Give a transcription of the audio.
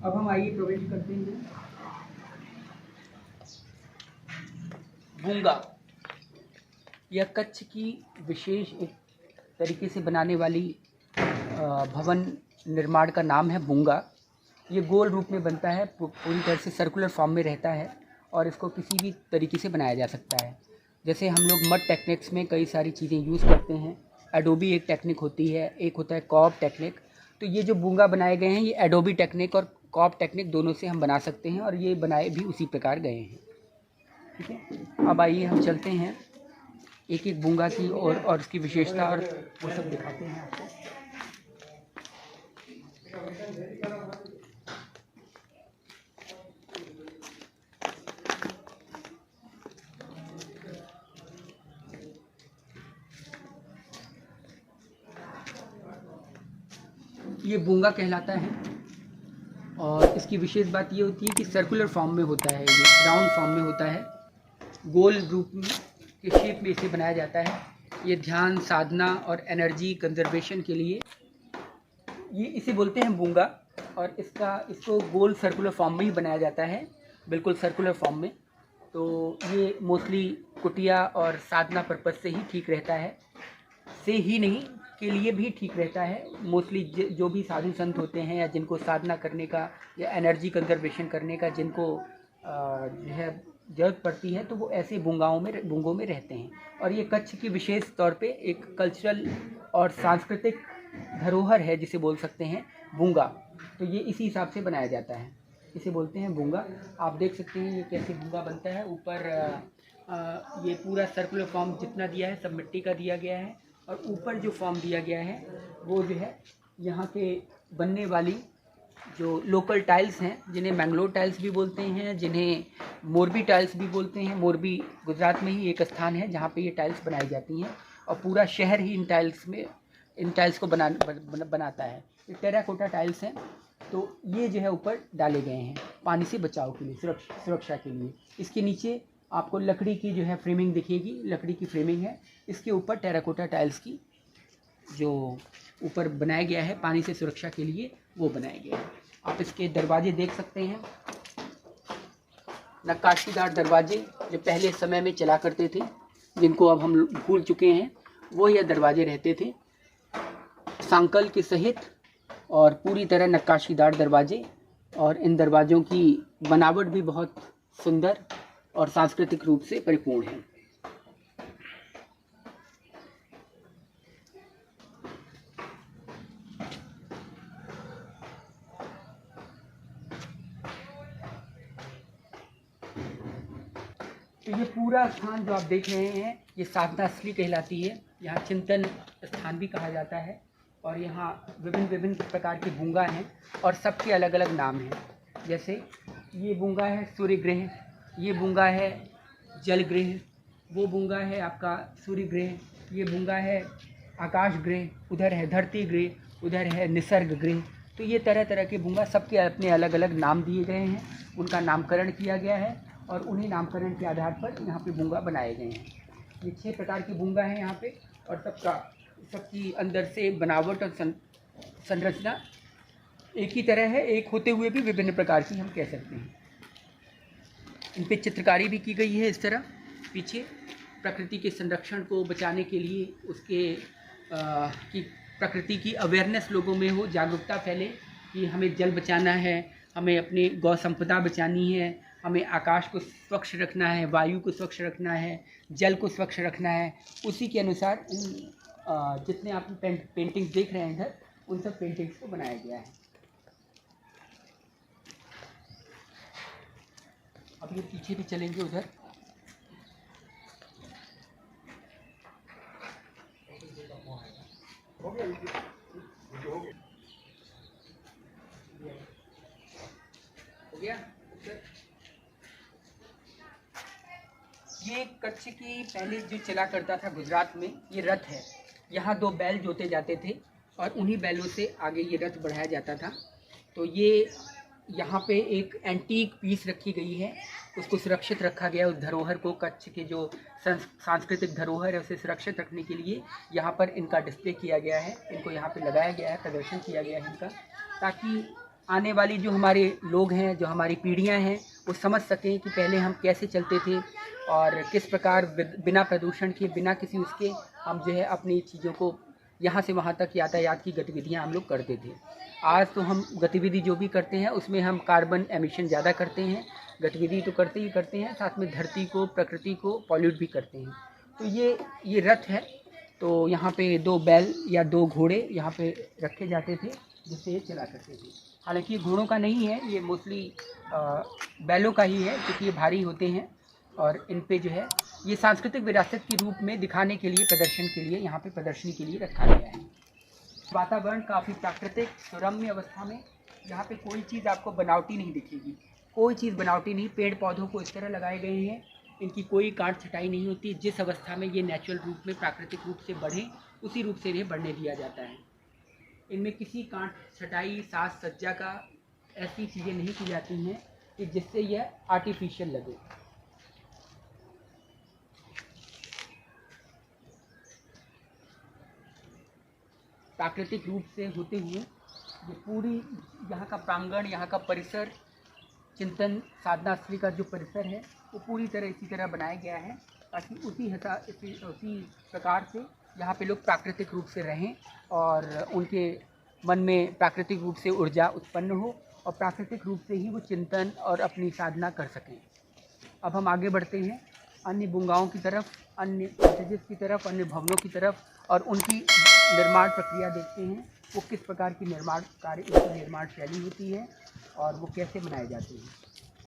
अब हम आइए प्रवेश करते हैं। बूंगा, यह कच्छ की विशेष एक तरीके से बनाने वाली भवन निर्माण का नाम है बूंगा। ये गोल रूप में बनता है, पूरी तरह से सर्कुलर फॉर्म में रहता है और इसको किसी भी तरीके से बनाया जा सकता है। जैसे हम लोग मड टेक्निक्स में कई सारी चीज़ें यूज़ करते हैं। एडोबी एक टेक्निक होती है, एक होता है कॉब टेक्निक। तो ये जो बूंगा बनाए गए हैं ये एडोबी टेक्निक और कॉब टेक्निक दोनों से हम बना सकते हैं और ये बनाए भी उसी प्रकार गए हैं। ठीक है, अब आइए हम चलते हैं एक एक बूंगा की और उसकी विशेषता और वो सब दिखाते हैं आपको। ये बूंगा कहलाता है और इसकी विशेष बात ये होती है कि सर्कुलर फॉर्म में होता है, ये राउंड फॉर्म में होता है, गोल रूप के शेप में इसे बनाया जाता है। ये ध्यान साधना और एनर्जी कंजर्वेशन के लिए ये इसे बोलते हैं बूंगा और इसको गोल सर्कुलर फॉर्म में ही बनाया जाता है, बिल्कुल सर्कुलर फॉर्म में। तो ये मोस्टली कुटिया और साधना पर्पज़ से ही ठीक रहता है, से ही नहीं के लिए भी ठीक रहता है। मोस्टली जो भी साधु संत होते हैं या जिनको साधना करने का या एनर्जी कंजर्वेशन करने का जिनको जो है ज़रूरत पड़ती है तो वो ऐसे बूंगों में रहते हैं। और ये कच्छ की विशेष तौर पे एक कल्चरल और सांस्कृतिक धरोहर है जिसे बोल सकते हैं बूंगा। तो ये इसी हिसाब से बनाया जाता है, इसे बोलते हैं बूंगा। आप देख सकते हैं ये कैसे बूंगा बनता है। ऊपर ये पूरा सर्कुलर फॉर्म जितना दिया है सब मिट्टी का दिया गया है और ऊपर जो फॉर्म दिया गया है वो जो है यहाँ के बनने वाली जो लोकल टाइल्स हैं, जिन्हें मैंगलोर टाइल्स भी बोलते हैं, जिन्हें मोरबी टाइल्स भी बोलते हैं। मोरबी गुजरात में ही एक स्थान है जहाँ पे ये टाइल्स बनाई जाती हैं और पूरा शहर ही इन टाइल्स को बनाता है। ये टेराकोटा टाइल्स हैं। तो ये जो है ऊपर डाले गए हैं पानी से बचाव के लिए, सुरक्षा के लिए। इसके नीचे आपको लकड़ी की जो है फ्रेमिंग दिखेगी, लकड़ी की फ्रेमिंग है। इसके ऊपर टेराकोटा टाइल्स की जो ऊपर बनाया गया है पानी से सुरक्षा के लिए वो बनाया गया है। आप इसके दरवाजे देख सकते हैं, नक्काशीदार दरवाजे जो पहले समय में चला करते थे, जिनको अब हम भूल चुके हैं, वो यह दरवाजे रहते थे सांकल के सहित और पूरी तरह नक्काशीदार दरवाजे। और इन दरवाज़ों की बनावट भी बहुत सुंदर और सांस्कृतिक रूप से परिपूर्ण है। तो ये पूरा स्थान जो आप देख रहे हैं ये साधना स्थली कहलाती है। यहाँ चिंतन स्थान भी कहा जाता है और यहाँ विभिन्न प्रकार के बूंगा हैं और सबके अलग अलग नाम हैं। जैसे ये बूंगा है सूर्य गृह, ये बूंगा है जल गृह, वो बूंगा है आपका सूर्य गृह, ये बूंगा है आकाश गृह, उधर है धरती गृह, उधर है निसर्ग गृह। तो ये तरह तरह के बूंगा सबके अपने अलग अलग नाम दिए गए हैं, उनका नामकरण किया गया है और उन्हीं नामकरण के आधार पर यहाँ पे बूंगा बनाए गए हैं। ये 6 प्रकार के बूंगा हैं यहाँ पे और सबकी अंदर से बनावट और संरचना एक ही तरह है, एक होते हुए भी विभिन्न प्रकार की हम कह सकते हैं। इन पे चित्रकारी भी की गई है इस तरह पीछे, प्रकृति के संरक्षण को बचाने के लिए, उसके कि प्रकृति की अवेयरनेस लोगों में हो, जागरूकता फैले कि हमें जल बचाना है, हमें अपनी गौ संपदा बचानी है, हमें आकाश को स्वच्छ रखना है, वायु को स्वच्छ रखना है, जल को स्वच्छ रखना है। उसी के अनुसार जितने आप पेंटिंग्स देख रहे हैं इधर, उन सब पेंटिंग्स को बनाया गया है। अब ये पीछे भी चलेंगे उधर। हो गया। ये कच्छ की पहले जो चला करता था गुजरात में, ये रथ है। यहाँ 2 बैल जोते जाते थे और उन्हीं बैलों से आगे ये रथ बढ़ाया जाता था। तो ये यहाँ पे एक एंटीक पीस रखी गई है, उसको सुरक्षित रखा गया। उस धरोहर को, कच्छ के जो सांस्कृतिक धरोहर है उसे सुरक्षित रखने के लिए यहाँ पर इनका डिस्प्ले किया गया है, इनको यहाँ पे लगाया गया है, प्रदर्शन किया गया है इनका, ताकि आने वाली जो हमारे लोग हैं, जो हमारी पीढ़ियां हैं, वो समझ सकें कि पहले हम कैसे चलते थे और किस प्रकार बिना प्रदूषण के, बिना किसी उसके हम जो है अपनी चीज़ों को यहाँ से वहाँ तक यातायात की गतिविधियाँ हम लोग करते थे। आज तो हम गतिविधि जो भी करते हैं उसमें हम कार्बन एमिशन ज़्यादा करते हैं। गतिविधि तो करते ही करते हैं, साथ में धरती को, प्रकृति को पॉल्यूट भी करते हैं। तो ये रथ है। तो यहाँ पे 2 बैल या 2 घोड़े यहाँ पे रखे जाते थे जिससे ये चला करते थे। हालांकि ये घोड़ों का नहीं है, ये मोस्टली बैलों का ही है, क्योंकि ये भारी होते हैं और इन पे जो है ये सांस्कृतिक विरासत के रूप में दिखाने के लिए, प्रदर्शन के लिए, यहाँ पे प्रदर्शनी के लिए रखा गया है। वातावरण काफ़ी प्राकृतिक सुरम्य अवस्था में, यहाँ पे कोई चीज़ आपको बनावटी नहीं दिखेगी, कोई चीज़ बनावटी नहीं। पेड़ पौधों को इस तरह लगाए गए हैं, इनकी कोई काट छटाई नहीं होती। जिस अवस्था में ये नेचुरल रूप में, प्राकृतिक रूप से बढ़े, उसी रूप से इन्हें बढ़ने दिया जाता है। इनमें किसी काट छटाई, साज सज्जा का ऐसी चीज़ें नहीं की जाती हैं कि जिससे यह आर्टिफिशियल लगे। प्राकृतिक रूप से होते हुए ये पूरी यहाँ का प्रांगण, यहाँ का परिसर, चिंतन साधना स्थली का जो परिसर है वो पूरी तरह इसी तरह बनाया गया है ताकि उसी प्रकार से यहाँ पे लोग प्राकृतिक रूप से रहें और उनके मन में प्राकृतिक रूप से ऊर्जा उत्पन्न हो और प्राकृतिक रूप से ही वो चिंतन और अपनी साधना कर सकें। अब हम आगे बढ़ते हैं अन्य बुंगाओं की तरफ, अन्य कॉटेजेस की तरफ, अन्य भवनों की तरफ और उनकी निर्माण प्रक्रिया देखते हैं। वो किस प्रकार की निर्माण शैली होती है और वो कैसे बनाए जाते हैं।